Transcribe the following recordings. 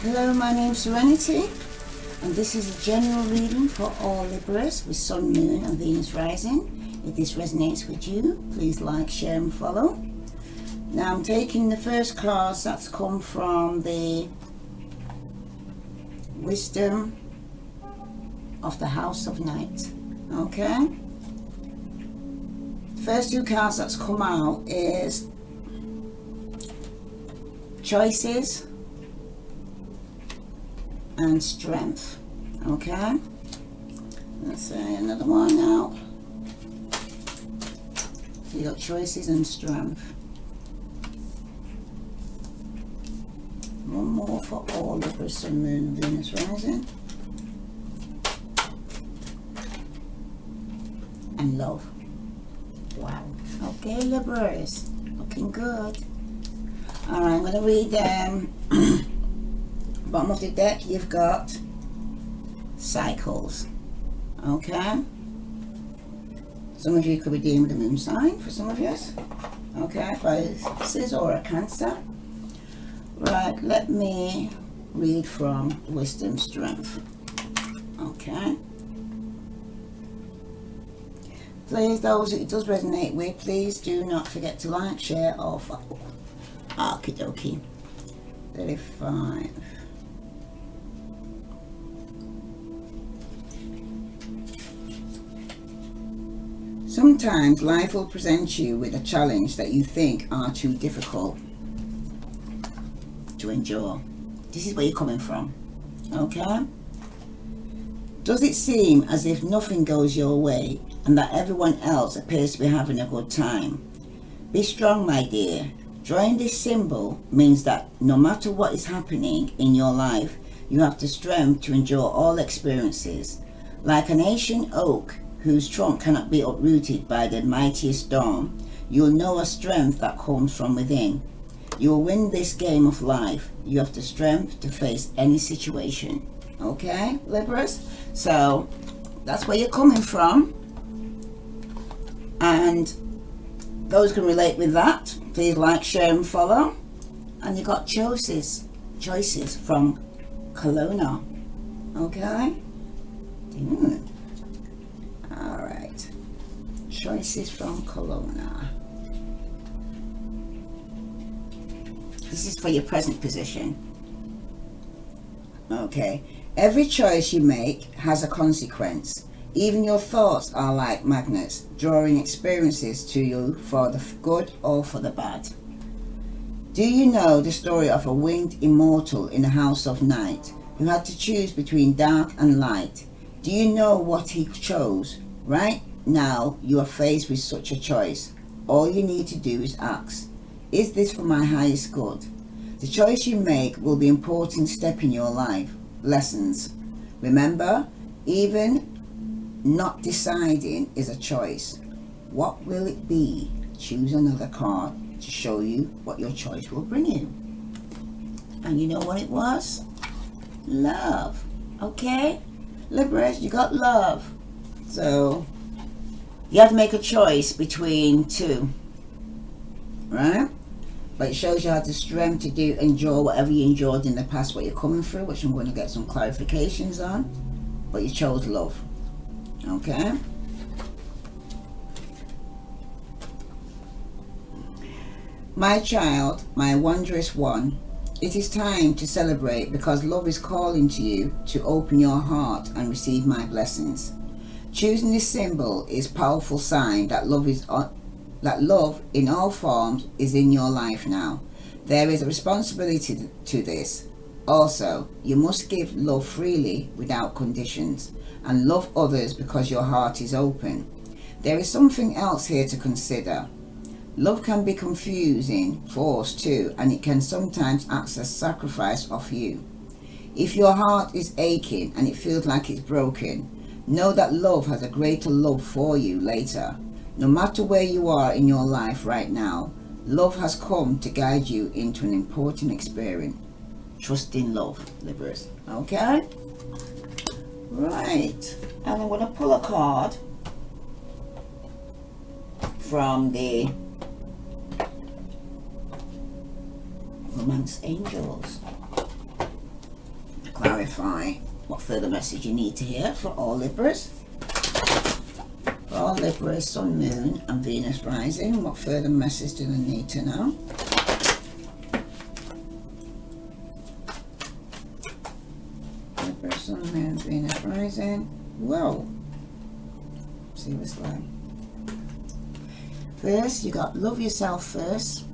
Hello, my name's Serenity, and this is a general reading for all Libras with Sun, Moon and Venus rising. If this resonates with you, please like, share and follow. Now I'm taking the first cards that's come from the Wisdom of the House of Night. Okay? The first two cards that's come out is Choices and Strength. Okay, let's say another one now. So you got Choices and Strength. One more for all Libra, Sun, Moon and Venus rising. And Love. Wow. Okay, Libras, looking good. Alright, I'm going to read them. Bottom of the deck, you've got Cycles. Okay? Some of you could be dealing with a moon sign, for some of you. Okay, Pisces or a Cancer. Right, let me read from Wisdom, Strength. Okay? Please, those it does resonate with, please do not forget to like, share or follow. Okie dokie. 35. Sometimes life will present you with a challenge that you think are too difficult to endure. This is where you're coming from. Okay? Does it seem as if nothing goes your way and that everyone else appears to be having a good time? Be strong, my dear. Drawing this symbol means that no matter what is happening in your life, you have the strength to endure all experiences. Like an ancient oak whose trunk cannot be uprooted by the mightiest storm, you will know a strength that comes from within. You will win this game of life. You have the strength to face any situation. Okay, Libras? So that's where you're coming from. And those can relate with that. Please like, share and follow. And you got choices from Kelowna. Okay? Good. Alright. Choices from Kelowna. This is for your present position. Okay. Every choice you make has a consequence. Even your thoughts are like magnets, drawing experiences to you for the good or for the bad. Do you know the story of a winged immortal in the House of Night who had to choose between dark and light? Do you know what he chose? Right now you are faced with such a choice. All you need to do is ask, is this for my highest good? The choice you make will be an important step in your life. Lessons. Remember, even not deciding is a choice. What will it be? Choose another card to show you what your choice will bring you. And you know what it was? Love. Okay? Libras, you got love. So you have to make a choice between two. Right? But it shows you how the strength to endure whatever you endured in the past, what you're coming through, which I'm going to get some clarifications on. But you chose love. Okay? My child, my wondrous one, it is time to celebrate because love is calling to you to open your heart and receive my blessings. Choosing this symbol is a powerful sign that love in all forms is in your life now. There is a responsibility to this. Also, you must give love freely without conditions and love others because your heart is open. There is something else here to consider. Love can be confusing, forced too, and it can sometimes act as sacrifice of you. If your heart is aching and it feels like it's broken, know that love has a greater love for you later. No matter where you are in your life right now, love has come to guide you into an important experience. Trust in love, Libras. Okay? Right. And I'm going to pull a card from the Romance Angels. clarify what further message you need to hear for all Libras. For all Libras, Sun, Moon and Venus rising, what further message do they need to know? Libra, Sun, Moon, Venus rising. Whoa. Seriously. First, you got love yourself first.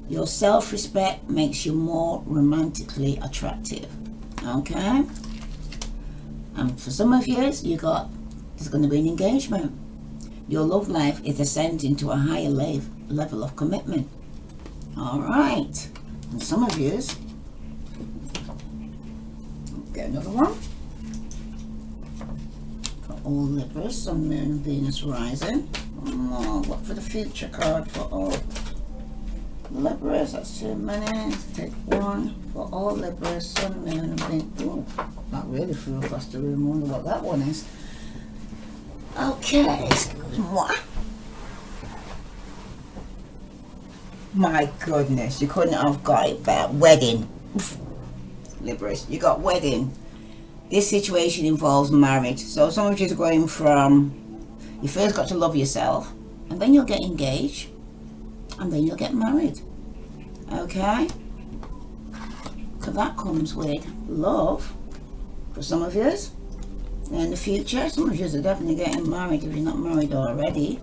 Your self-respect makes you more romantically attractive. Okay? And for some of you, there's going to be an engagement. Your love life is ascending to a higher level of commitment. Alright. And some of you, get another one. For all Libras, Sun, Moon and Venus rising. Oh, what for the future card for all Libras? That's too many. Take one. For all Libras, Sun, Moon and Venus. Oh, that really flew across the room. I wonder what that one is. Okay, excuse moi. My goodness, you couldn't have got it better. Wedding. Libras, you got wedding. This situation involves marriage. So some of you are going from, you first got to love yourself, and then you'll get engaged, and then you'll get married. Okay? So that comes with love for some of you. In the future, some of you are definitely getting married if you're not married already.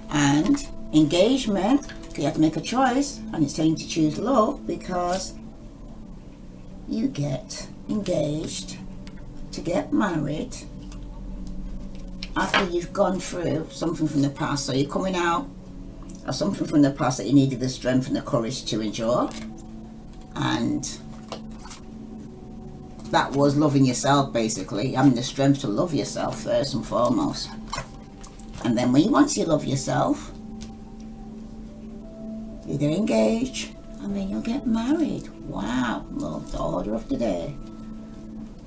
And engagement, you have to make a choice, and it's time to choose love because you get engaged to get married after you've gone through something from the past. So you're coming out of something from the past that you needed the strength and the courage to endure, and that was loving yourself, basically having the strength to love yourself first and foremost. And then once you love yourself, you get engaged and then you'll get married. Wow, well, the order of the day.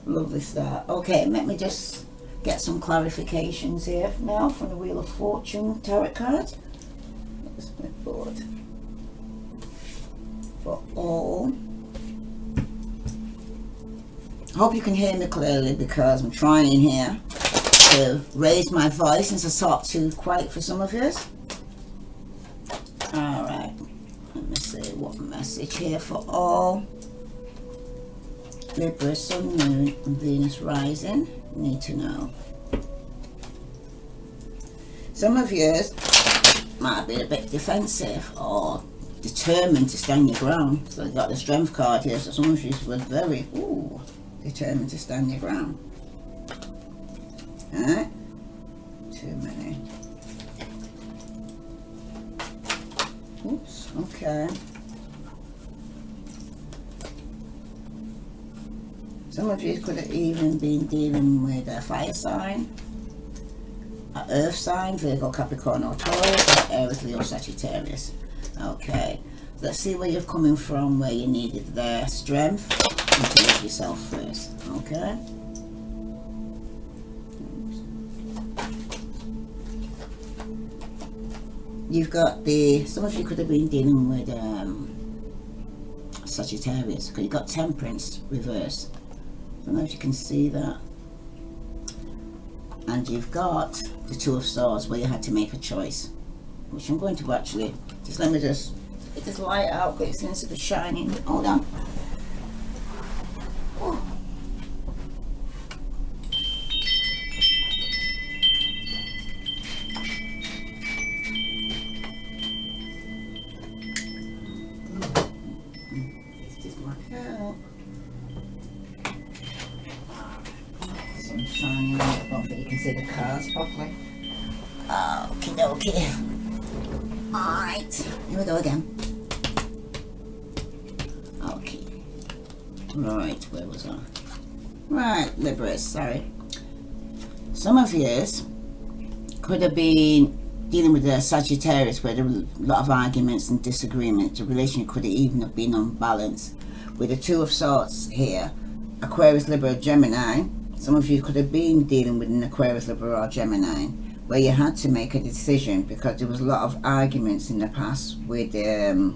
Lovely start. Okay, let me just get some clarifications here now from the Wheel of Fortune tarot cards. Let's flip board. For all. I hope you can hear me clearly because I'm trying here to raise my voice since I talk too quiet for some of you. Alright, let me see what message here for all Libra, Sun, Moon and Venus rising need to know. Some of you might have been a bit defensive or determined to stand your ground. So you got the Strength card here, so some of you were very determined to stand your ground. Alright, too many. Oops, okay. Some of you could have even been dealing with a fire sign, an earth sign, Virgo, Capricorn or Taurus, or Aries, Leo, Sagittarius. Okay, let's see where you're coming from, where you needed their strength, and to love yourself first. Okay. You've got some of you could have been dealing with Sagittarius, because you've got Temperance reverse. I don't know if you can see that. And you've got the Two of Swords, where you had to make a choice, which I'm going to actually, let me just get this light out because it seems to be shining. Hold on. Oh. Shining on it, but you can see the cards properly. Okie dokie. Alright, here we go again. Okay. Right, where was I? Right, Libras, sorry. Some of you could have been dealing with the Sagittarius where there were a lot of arguments and disagreements. The relationship could have even have been unbalanced. With the Two of Swords here, Aquarius, Libra, Gemini. Some of you could have been dealing with an Aquarius, Libra or Gemini where you had to make a decision because there was a lot of arguments in the past with either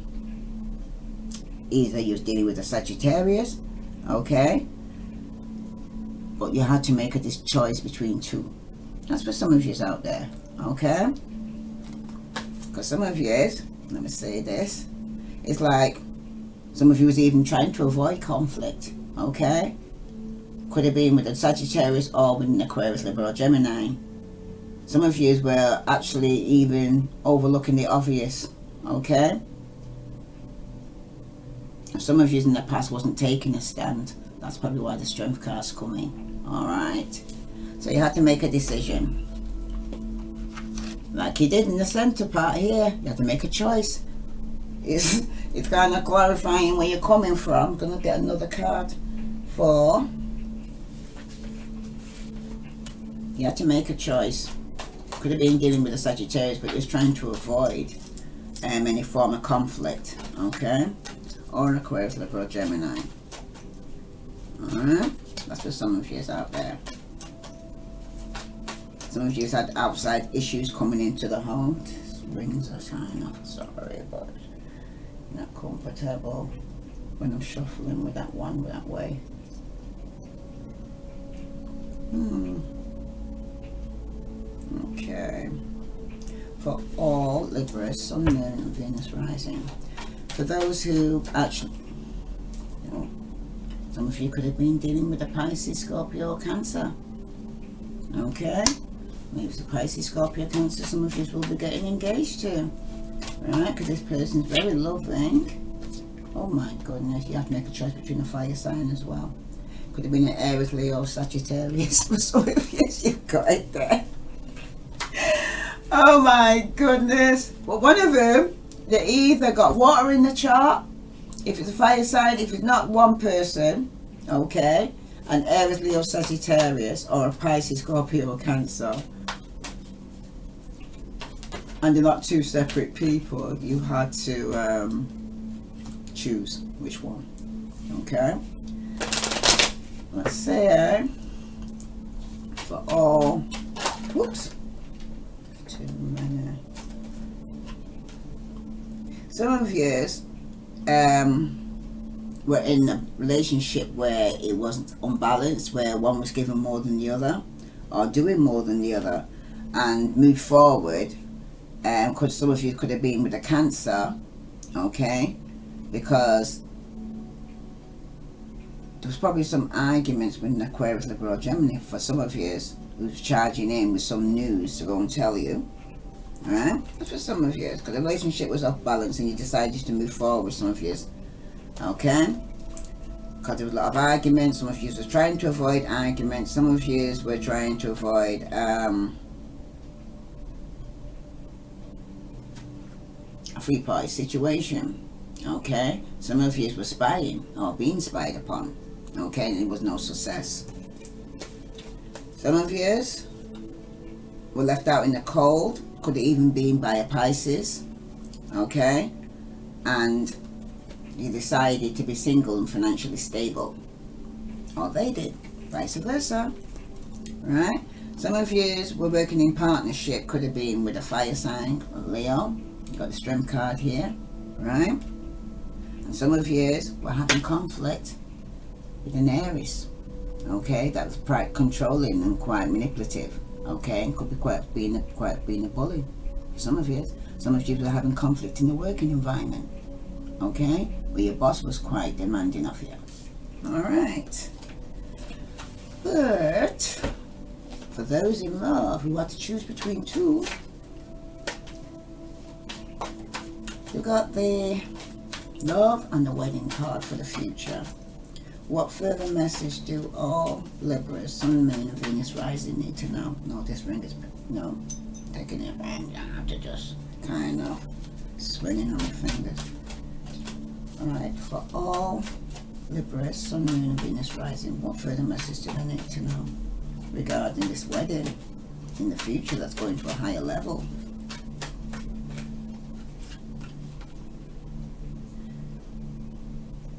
you was dealing with a Sagittarius, okay, but you had to make a choice between two. That's for some of you out there, okay? Because some of you, let me say this, it's like some of you was even trying to avoid conflict, okay? Could have been with a Sagittarius or with an Aquarius, Libra or Gemini. Some of you were actually even overlooking the obvious, okay? Some of you in the past wasn't taking a stand. That's probably why the Strength card's coming. Alright. So you had to make a decision. Like you did in the center part here. You had to make a choice. It's kind of clarifying where you're coming from. I'm going to get another card for... You had to make a choice. Could have been dealing with the Sagittarius, but you're trying to avoid any form of conflict. Okay? Or an Aquarius, Libra, or Gemini. Alright? That's for some of you out there. Some of you had outside issues coming into the home. These rings are kind of, sorry, but not comfortable when I'm shuffling with that one that way. Okay. For all Libra, Sun, Moon, and Venus rising. For those who actually, you know, some of you could have been dealing with a Pisces, Scorpio, or Cancer. Okay? Maybe it's a Pisces, Scorpio, Cancer. Some of you will be getting engaged to. Right? Because this person's very loving. Oh my goodness. You have to make a choice between a fire sign as well. Could have been an Aries, Leo, Sagittarius. For some of you, you've got it there. Oh my goodness. Well, one of them, they either got water in the chart, if it's a fire sign, if it's not one person, okay, an Aries, Leo, Sagittarius, or a Pisces, Scorpio, or Cancer, and they're not two separate people, you had to choose which one, okay? Let's say for all, whoops, too many. Some of you were in a relationship where it wasn't unbalanced, where one was giving more than the other, or doing more than the other, and move forward. Because some of you could have been with a Cancer, okay, because there was probably some arguments with an Aquarius, Libra, or Gemini for some of you who's charging in with some news to go and tell you. Alright? That's for some of you, because the relationship was off balance and you decided to move forward with some of you. Okay? Because there was a lot of arguments. Some of you were trying to avoid arguments. Some of you were trying to avoid a three-party situation. Okay? Some of you were spying or being spied upon. Okay? And it was no success. Some of you were left out in the cold. Could have even been by a Pisces, okay, and you decided to be single and financially stable, or they did, vice versa, right? Some of you were working in partnership, could have been with a fire sign, Leo, you got the Strength card here, right? And some of you were having conflict with an Aries, okay, that was quite controlling and quite manipulative. Okay, and could be quite being a bully. Some of you were having conflict in the working environment. Okay, where your boss was quite demanding of you. All right, but for those in love who had to choose between two, you got the Love and the Wedding card for the future. What further message do all Libras, Sun, Moon, and Venus rising need to know? No, this ring is, no, taking it around. I have to just kind of swinging on my fingers. Alright, for all Libras, Sun, Moon, and Venus rising, what further message do they need to know regarding this wedding in the future that's going to a higher level?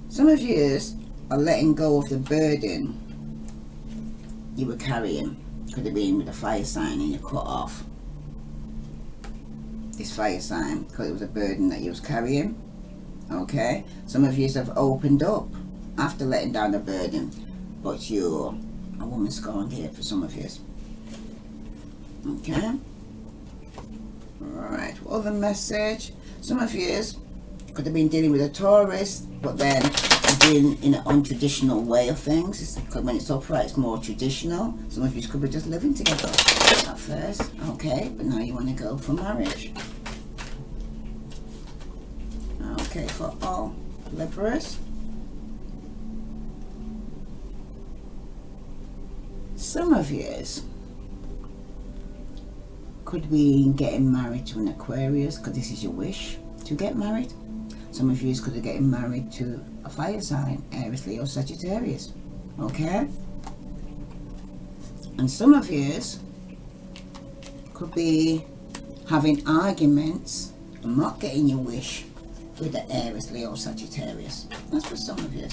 Some of you are letting go of the burden you were carrying. Could have been with a fire sign and you cut off this fire sign because it was a burden that you was carrying. Okay, some of you have opened up after letting down the burden, but you're a woman scorned here for some of you. Okay. Right, what other message? Some of you could have been dealing with a Taurus, but then dealing in an untraditional way of things. Because when it's upright, it's more traditional. Some of you could be just living together at first, okay, but now you want to go for marriage. Okay, for all Libras. Some of you could be getting married to an Aquarius, because this is your wish to get married. Some of you could be getting married to a fire sign, Aries, Leo, Sagittarius. Okay? And some of you could be having arguments and not getting your wish with the Aries, Leo, Sagittarius. That's for some of you.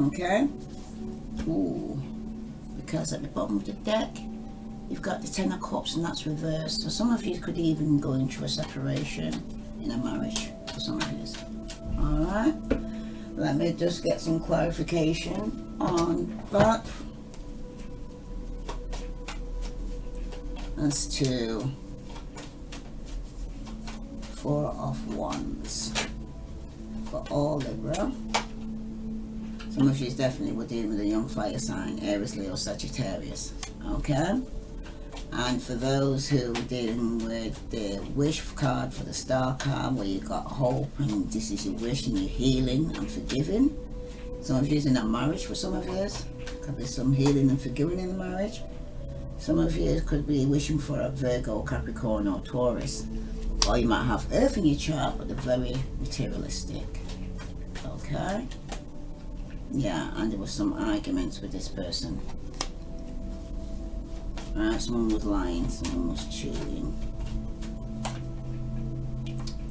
Okay? Ooh. Because at the bottom of the deck, you've got the Ten of Cups, and that's reversed. So some of you could even go into a separation in a marriage for some of you. Alright, let me just get some clarification on that as to Four of Wands for all Libra. Some of you definitely were dealing with a young fire sign, Aries, Leo, Sagittarius. Okay? And for those who are dealing with the wish card for the star card, where you got hope and this is your wish and you're healing and forgiving. Some of you in a marriage for some of you. Could be some healing and forgiving in the marriage. Some of you could be wishing for a Virgo, Capricorn or Taurus. Or you might have Earth in your chart, but they're very materialistic. Okay? Yeah, and there was some arguments with this person. Right, someone was lying, someone was cheating,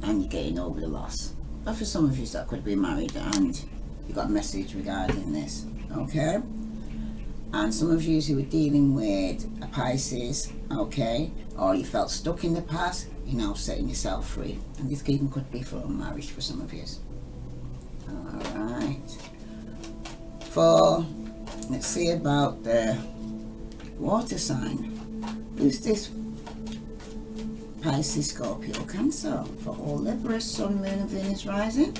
and you're getting over the loss. But for some of you that could be married and you got a message regarding this, okay? And some of you who were dealing with a Pisces, okay, or you felt stuck in the past, you're now setting yourself free. And this even could be for a marriage for some of you. Alright. For, let's see about the water sign. Who's this? Pisces, Scorpio, Cancer. For all Libra, Sun, Moon and Venus rising.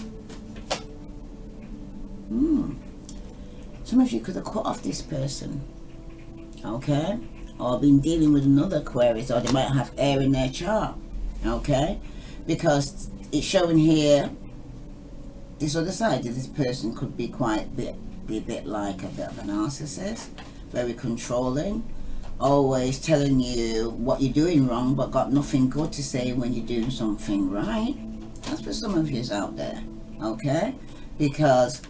Some of you could have cut off this person. Okay? Or been dealing with another Aquarius, or they might have air in their chart. Okay? Because it's showing here, this other side of this person could be be a bit like a bit of a narcissist. Very controlling, always telling you what you're doing wrong, but got nothing good to say when you're doing something right. That's for some of you out there, okay? Because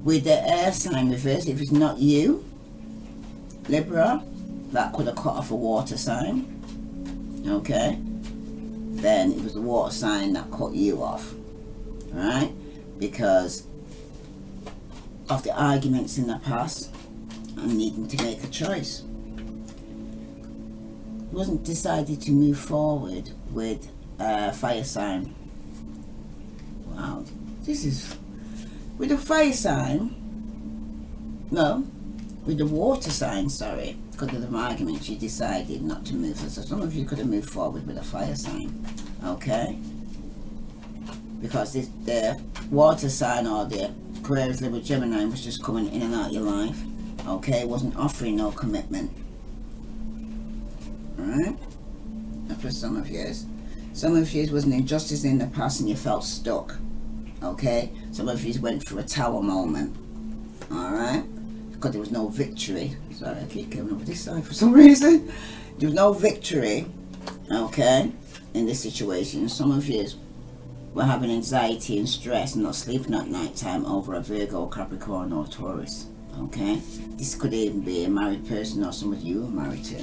with the air sign reverse, if it's not you, Libra, that could have cut off a water sign, okay? Then it was the water sign that cut you off, right? Because of the arguments in the past and needing to make a choice. Wasn't decided to move forward with fire sign. Wow, this is with a fire sign. No, with the water sign. Sorry, because of the arguments, you decided not to move. So some of you could have moved forward with a fire sign. Okay, because the water sign or the Aquarius, Libra, Gemini was just coming in and out of your life. Okay, wasn't offering no commitment. Alright, that's for some of you. Some of you was an injustice in the past and you felt stuck. Okay, some of you went through a tower moment. Alright, because there was no victory. Sorry, I keep coming over this side for some reason. There was no victory, okay, in this situation. Some of you were having anxiety and stress and not sleeping at night time over a Virgo, Capricorn or Taurus. Okay, this could even be a married person or someone you were married to.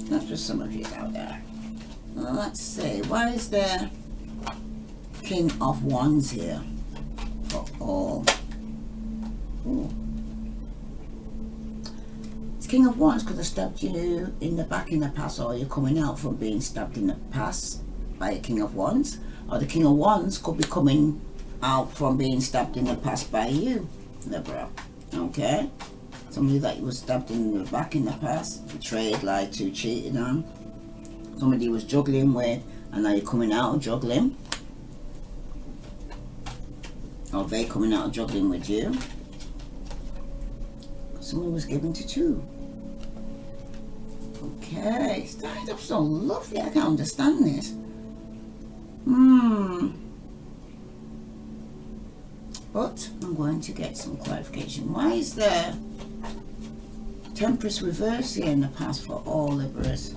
That's just some of you out there. Well, let's see, why is there King of Wands here for all? Ooh. The King of Wands could have stabbed you in the back in the past, or you're coming out from being stabbed in the past by a King of Wands, or the King of Wands could be coming out from being stabbed in the past by you, Libra. Okay, Somebody that was stabbed in the back in the past, betrayed, lied to, cheated on. Somebody was juggling with, and now you're coming out of juggling. Or they coming out of juggling with you. Someone was given to two. Okay, started up so lovely. I can't understand this. But I'm going to get some clarification. Why is there Temperance reverse here in the past for all Libras?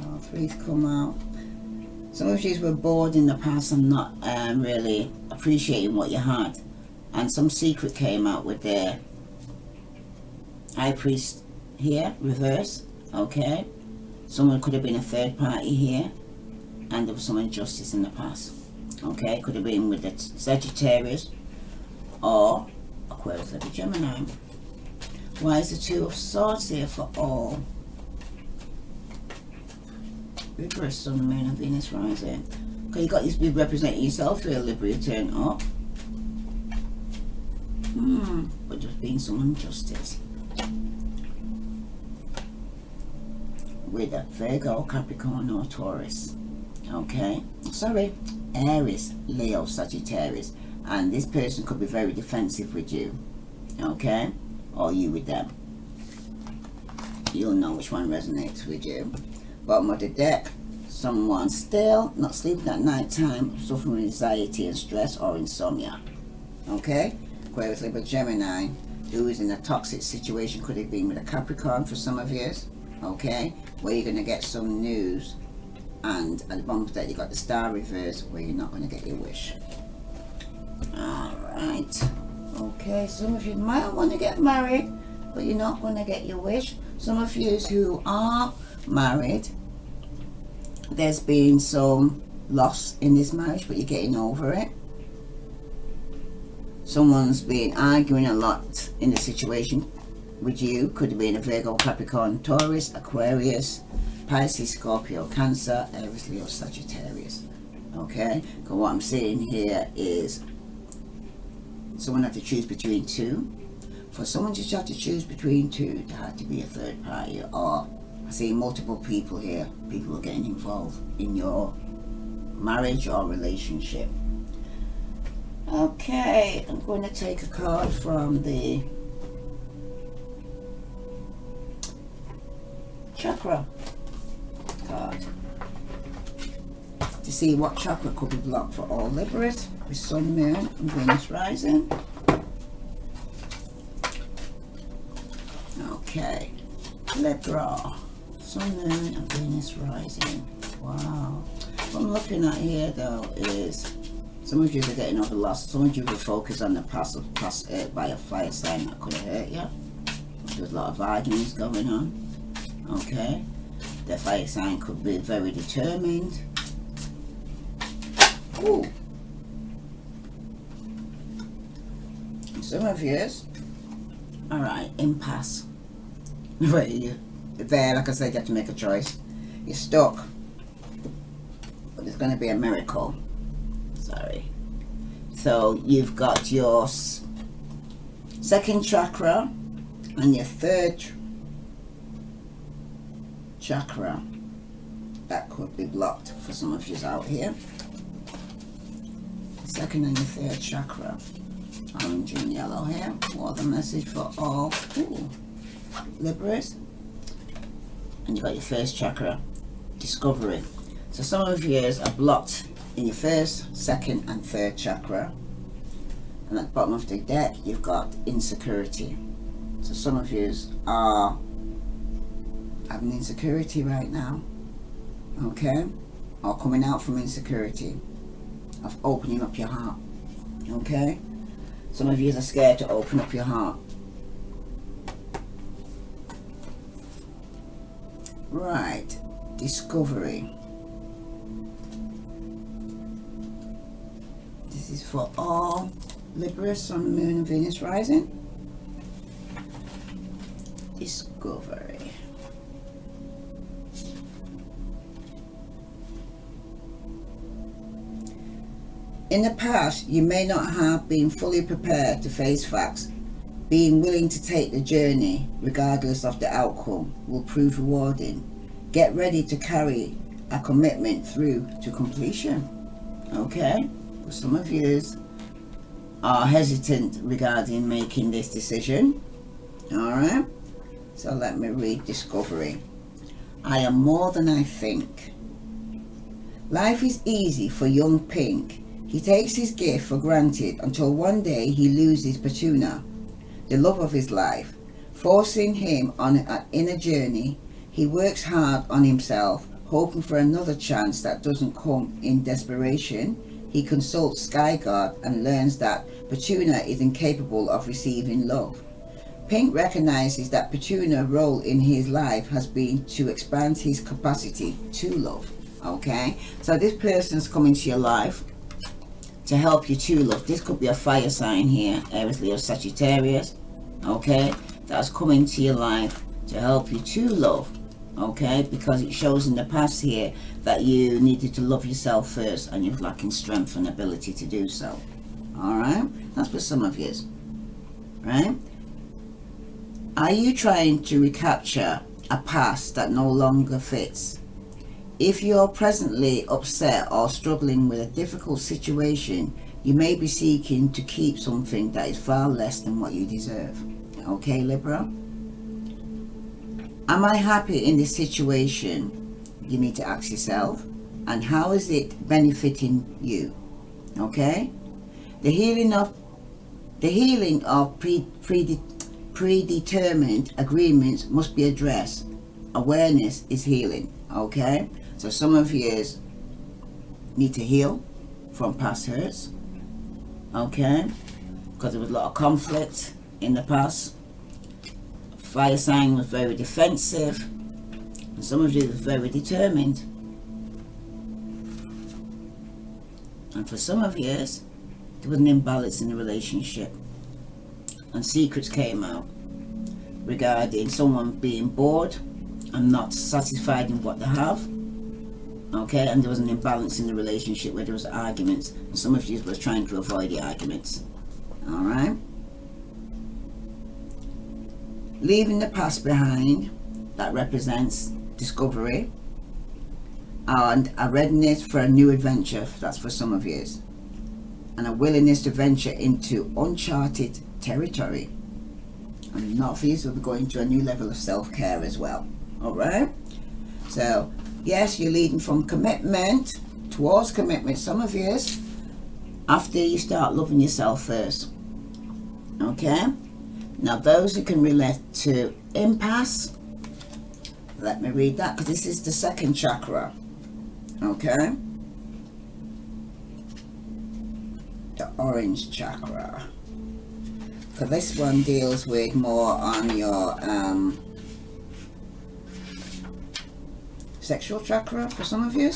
All three's come out. Some of you were bored in the past and not really appreciating what you had, and some secret came out with their High Priest here, reverse. Okay, someone could have been a third party here, and there was some injustice in the past. Okay, could have been with the Sagittarius or Aquarius, Libra, Gemini. Why is the Two of Swords here for all Libra, Sun, Moon and Venus rising? Okay, you got this be representing yourself here, Libra, turn up. But there's been some injustice with a Virgo, Capricorn or Taurus. Okay, sorry, Aries, Leo, Sagittarius, and this person could be very defensive with you. Okay, or you with them. You'll know which one resonates with you. Bottom of the deck, someone still not sleeping at night time, suffering from anxiety and stress or insomnia. Okay, Aquarius, Libra, Gemini, who is in a toxic situation. Could have been with a Capricorn for some of you. Okay, where you're going to get some news, and at the bottom of the deck you got the Star reverse, where you're not going to get your wish. Alright, okay, some of you might want to get married, but you're not going to get your wish. Some of you who are married, there's been some loss in this marriage, but you're getting over it. Someone's been arguing a lot in the situation with you. Could have been a Virgo, Capricorn, Taurus, Aquarius, Pisces, Scorpio, Cancer, Aries, Leo, Sagittarius. Okay, because what I'm seeing here is someone had to choose between two. For someone to have to choose between two, there had to be a third party, or I see multiple people here. People are getting involved in your marriage or relationship. Okay, I'm going to take a card from the chakra card to see what chakra could be blocked for all Libras with Sun, Moon and Venus rising. Okay, Libra, Sun, Moon and Venus rising. Wow. What I'm looking at here though is some of you are getting over loss. Some of you will focus on the past hurt by a fire sign that could have hurt you. There's a lot of arguments going on. Okay, the fire sign could be very determined. Ooh. Some of yours, alright, impasse. Where you there, like I said, you have to make a choice. You're stuck, but there's going to be a miracle. Sorry. So you've got your second chakra and your third chakra that could be blocked for some of you out here. Second and your third chakra, orange and yellow here. What the message for all Libras? And you got your first chakra, discovery. So some of you are blocked in your first, second and third chakra, and at the bottom of the deck you've got insecurity. So some of you are having insecurity right now, okay, or coming out from insecurity of opening up your heart. Okay, some of you are scared to open up your heart. Right, discovery. This is for all Libra, Sun, Moon and Venus rising. Discovery. In the past, you may not have been fully prepared to face facts Being willing to take the journey, regardless of the outcome, will prove rewarding. Get ready to carry a commitment through to completion. Okay? For some of you are hesitant regarding making this decision. Alright? So let me read Discovery. I am more than I think. Life is easy for young Pink. He takes his gift for granted until one day he loses Petunia, the love of his life, forcing him on an inner journey. He works hard on himself, hoping for another chance that doesn't come. In desperation, he consults Skyguard and learns that Petunia is incapable of receiving love. Pink recognizes that Petunia's role in his life has been to expand his capacity to love. Okay, so this person's coming to your life to help you to love. This could be a fire sign here, Aries, Leo, Sagittarius. Okay, that's coming to your life to help you to love. Okay, because it shows in the past here that you needed to love yourself first and you're lacking strength and ability to do so. Alright, that's for some of you. Right? Are you trying to recapture a past that no longer fits? If you're presently upset or struggling with a difficult situation, you may be seeking to keep something that is far less than what you deserve. Okay, Libra? Am I happy in this situation? You need to ask yourself. And how is it benefiting you? Okay? The healing of predetermined agreements must be addressed. Awareness is healing. Okay? So some of you need to heal from past hurts. Okay? Because there was a lot of conflict in the past. Fire sign was very defensive. And some of you were very determined. And for some of you, there was an imbalance in the relationship. And secrets came out regarding someone being bored and not satisfied in what they have. Okay, and there was an imbalance in the relationship where there was arguments. And some of you were trying to avoid the arguments. Alright? Leaving the past behind, that represents discovery. And a readiness for a new adventure, that's for some of you. And a willingness to venture into uncharted territory. And not for you, so we're going to a new level of self-care as well. Alright? So, yes, you're leading from commitment towards commitment. Some of you, after you start loving yourself first. Okay? Now, those who can relate to impasse, let me read that, because this is the second chakra. Okay? The orange chakra. So this one deals with more on your sexual chakra for some of you.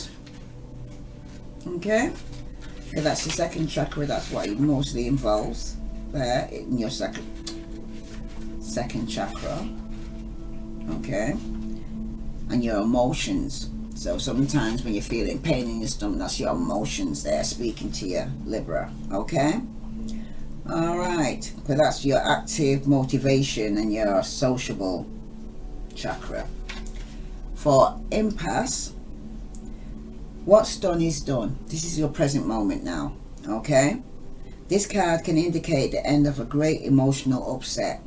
Okay? So that's the second chakra, that's what it mostly involves there in your second chakra. Okay? And your emotions. So sometimes when you're feeling pain in your stomach, that's your emotions there speaking to you, Libra. Okay? Alright. So that's your active motivation and your sociable chakra. For impasse, what's done is done. This is your present moment now. Okay? This card can indicate the end of a great emotional upset.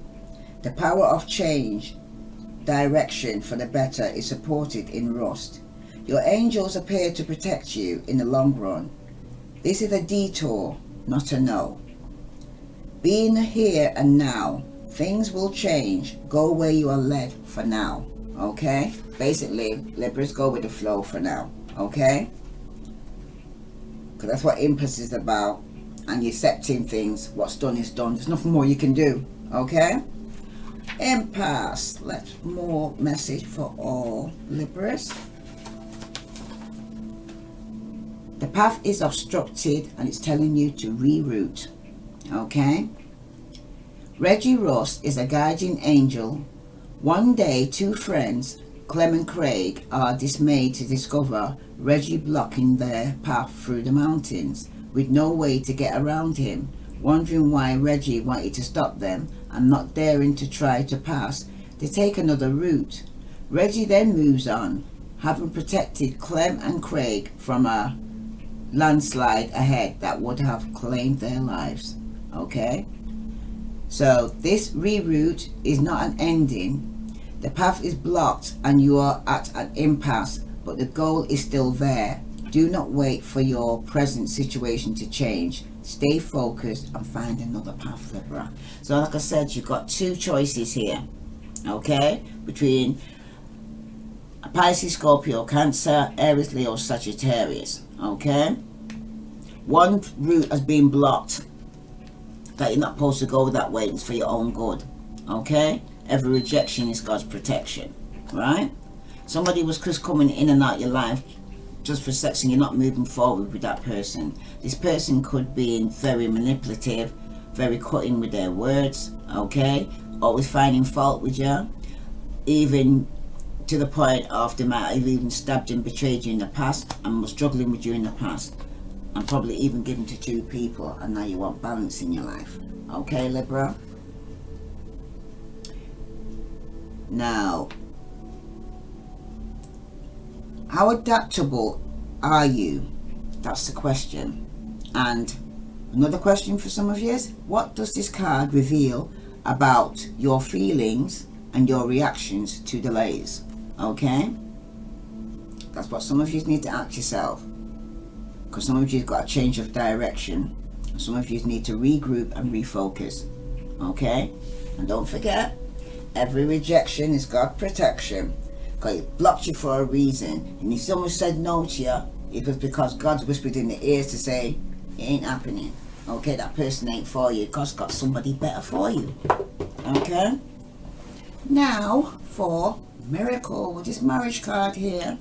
The power of change, direction for the better, is supported in rust. Your angels appear to protect you in the long run. This is a detour, not a no. Be in the here and now. Things will change. Go where you are led for now. Okay? Basically, Libras, go with the flow for now. Okay? Because that's what impasse is about. And you're accepting things. What's done is done. There's nothing more you can do. Okay? Impasse. Let's more message for all Libras. The path is obstructed and it's telling you to reroute. Okay? Reggie Ross is a guardian angel. One day, two friends, Clem and Craig, are dismayed to discover Reggie blocking their path through the mountains with no way to get around him. wondering why Reggie wanted to stop them and not daring to try to pass, they take another route. Reggie then moves on, having protected Clem and Craig from a landslide ahead that would have claimed their lives. Okay? So this reroute is not an ending. The path is blocked and you are at an impasse, but the goal is still there. Do not wait for your present situation to change. Stay focused and find another path, Libra. So like I said, you've got two choices here, okay, between Pisces, Scorpio, Cancer, Aries, Leo, Sagittarius. Okay, one route has been blocked that you're not supposed to go that way. It's for your own good. Okay, every rejection is God's protection, right? Somebody was just coming in and out your life just for sex and you're not moving forward with that person. This person could be very manipulative, very cutting with their words, okay, always finding fault with you, even to the point of they might have even stabbed and betrayed you in the past and was struggling with you in the past, and probably even given to two people, and now you want balance in your life. Okay, Libra? Now, how adaptable are you? That's the question. And another question for some of you is, what does this card reveal about your feelings and your reactions to delays? Okay, that's what some of you need to ask yourself, because some of you've got a change of direction. Some of you need to regroup and refocus. Okay, and don't forget, every rejection is God's protection, because it blocked you for a reason. And if someone said no to you, it was because God's whispered in the ears to say it ain't happening. Okay, that person ain't for you. God's got somebody better for you. Okay, now for miracle with this marriage card here,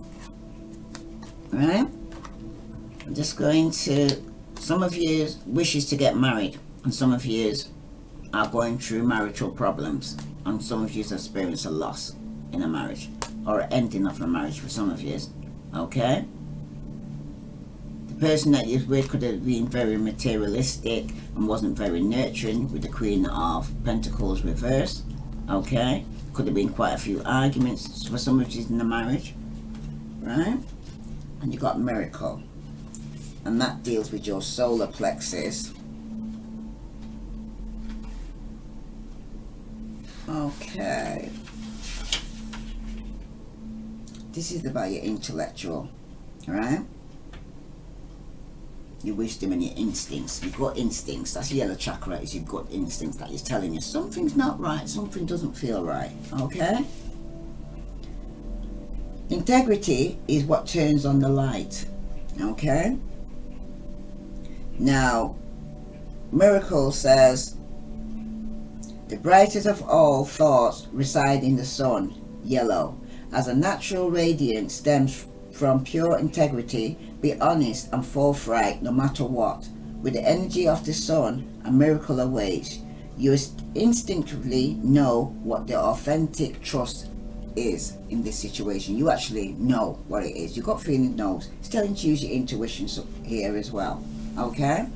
right? I'm just going to, some of you wishes to get married, and some of you are going through marital problems, and some of you experience a loss in a marriage or an ending of a marriage for some of you. Okay, the person that you're with could have been very materialistic and wasn't very nurturing, with the Queen of Pentacles reverse. Okay, could have been quite a few arguments for some of you in the marriage, right? And you got miracle, and that deals with your solar plexus. Okay, this is about your intellectual, right? Your wisdom and your instincts, your gut instincts. That's yellow chakra, is your gut instincts that is telling you something's not right, something doesn't feel right. Okay, integrity is what turns on the light. Okay, now miracle says the brightest of all thoughts reside in the sun, yellow, as a natural radiance stems from pure integrity. Be honest and forthright no matter what. With the energy of the sun, a miracle awaits. You instinctively know what the authentic trust is in this situation. You actually know what it is. Your gut feeling knows. It's telling you to use your intuition here as well. Okay?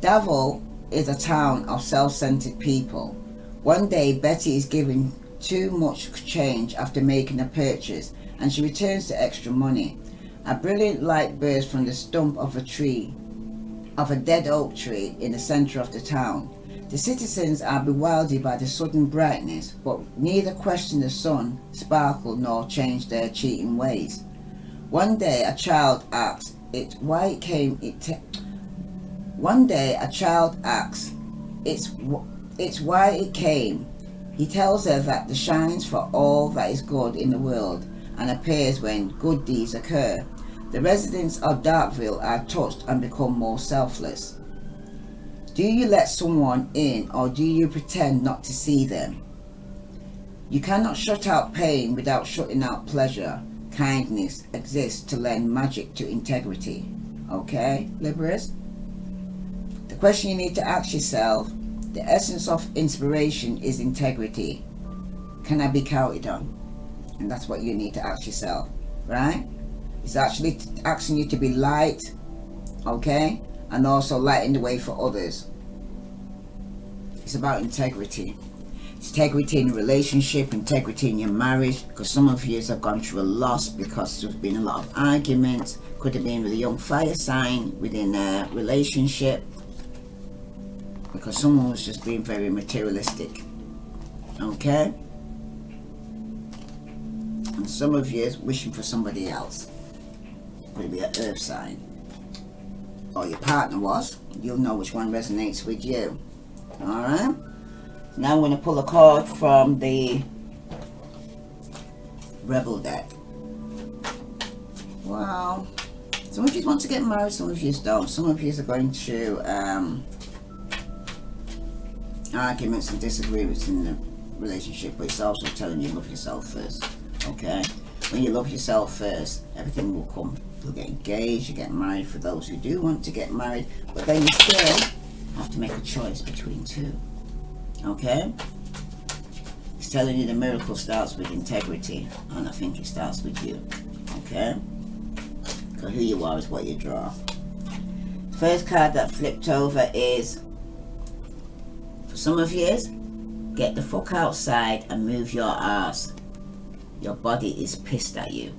Davos is a town of self-centered people. One day Betty is given too much change after making a purchase, and she returns the extra money. A brilliant light bursts from the stump of a dead oak tree in the center of the town. The citizens are bewildered by the sudden brightness, but neither question the sun, sparkle, nor change their cheating ways. One day a child asks it's why it came. He tells her that the shines for all that is good in the world and appears when good deeds occur. The residents of Darkville are touched and become more selfless. Do you let someone in, or do you pretend not to see them? You cannot shut out pain without shutting out pleasure. Kindness exists to lend magic to integrity. Okay, Libras? The question you need to ask yourself, the essence of inspiration is integrity. Can I be counted on? And that's what you need to ask yourself, right? It's actually asking you to be light, okay, and also lighting the way for others. It's about integrity. It's integrity in a relationship, integrity in your marriage, because some of you have gone through a loss because there's been a lot of arguments. Could have been with a young fire sign within a relationship, because someone was just being very materialistic. Okay? And some of you is wishing for somebody else. Could be an earth sign, or your partner was. You'll know which one resonates with you. Alright? Now I'm going to pull a card from the Rebel deck. Wow. Some of you want to get married, some of you don't. Some of you are going through arguments and disagreements in the relationship, but it's also telling you love yourself first. Okay? When you love yourself first, everything will come. You'll get engaged, you get married for those who do want to get married, but then you still have to make a choice between two. Okay? It's telling you the miracle starts with integrity, and I think it starts with you. Okay? Because who you are is what you draw. First card that flipped over is, for some of you, get the fuck outside and move your ass. Your body is pissed at you.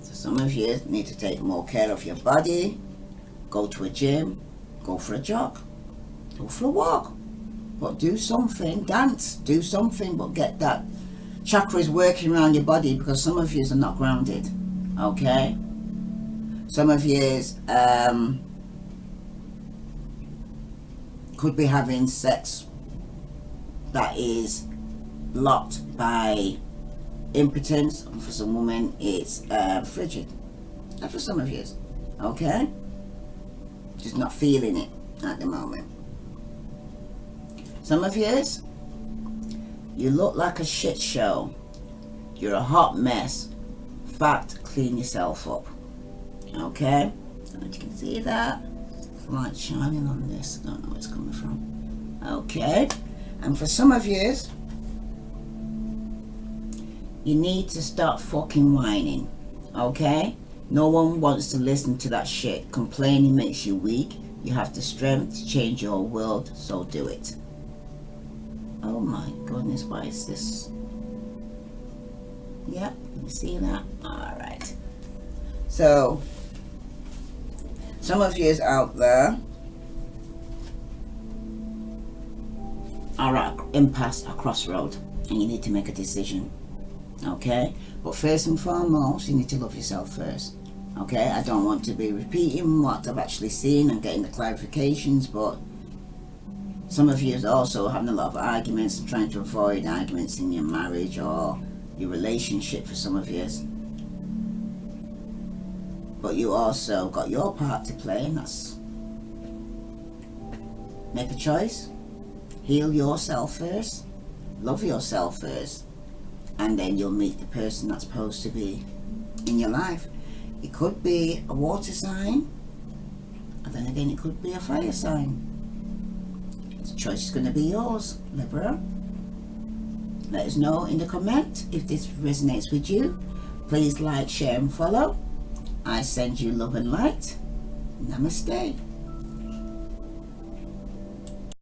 So some of you need to take more care of your body. Go to a gym, go for a jog, go for a walk, but do something, dance, do something, but get that chakras working around your body, because some of you are not grounded. Okay? Some of you could be having sex that is blocked by impotence, and for some women it's frigid. And for some of you, okay? Just not feeling it at the moment. Some of you, you look like a shit show. You're a hot mess. In fact, clean yourself up. Okay? I don't know if you can see that. Light shining on this. I don't know where it's coming from. Okay? And for some of you, you need to stop fucking whining. Okay? No one wants to listen to that shit. Complaining makes you weak. You have the strength to change your world, so do it. Oh my goodness, why is this? Yeah, can you see that? Alright. So, some of you out there are at impasse, a crossroad, and you need to make a decision. Okay? But first and foremost, you need to love yourself first. Okay? I don't want to be repeating what I've actually seen and getting the clarifications, but some of you are also having a lot of arguments and trying to avoid arguments in your marriage or your relationship for some of you. But you also got your part to play, and that's make a choice. Heal yourself first. Love yourself first. And then you'll meet the person that's supposed to be in your life. It could be a water sign, and then again it could be a fire sign. The choice is going to be yours, Libra. Let us know in the comment if this resonates with you. Please like, share and follow. I send you love and light. Namaste.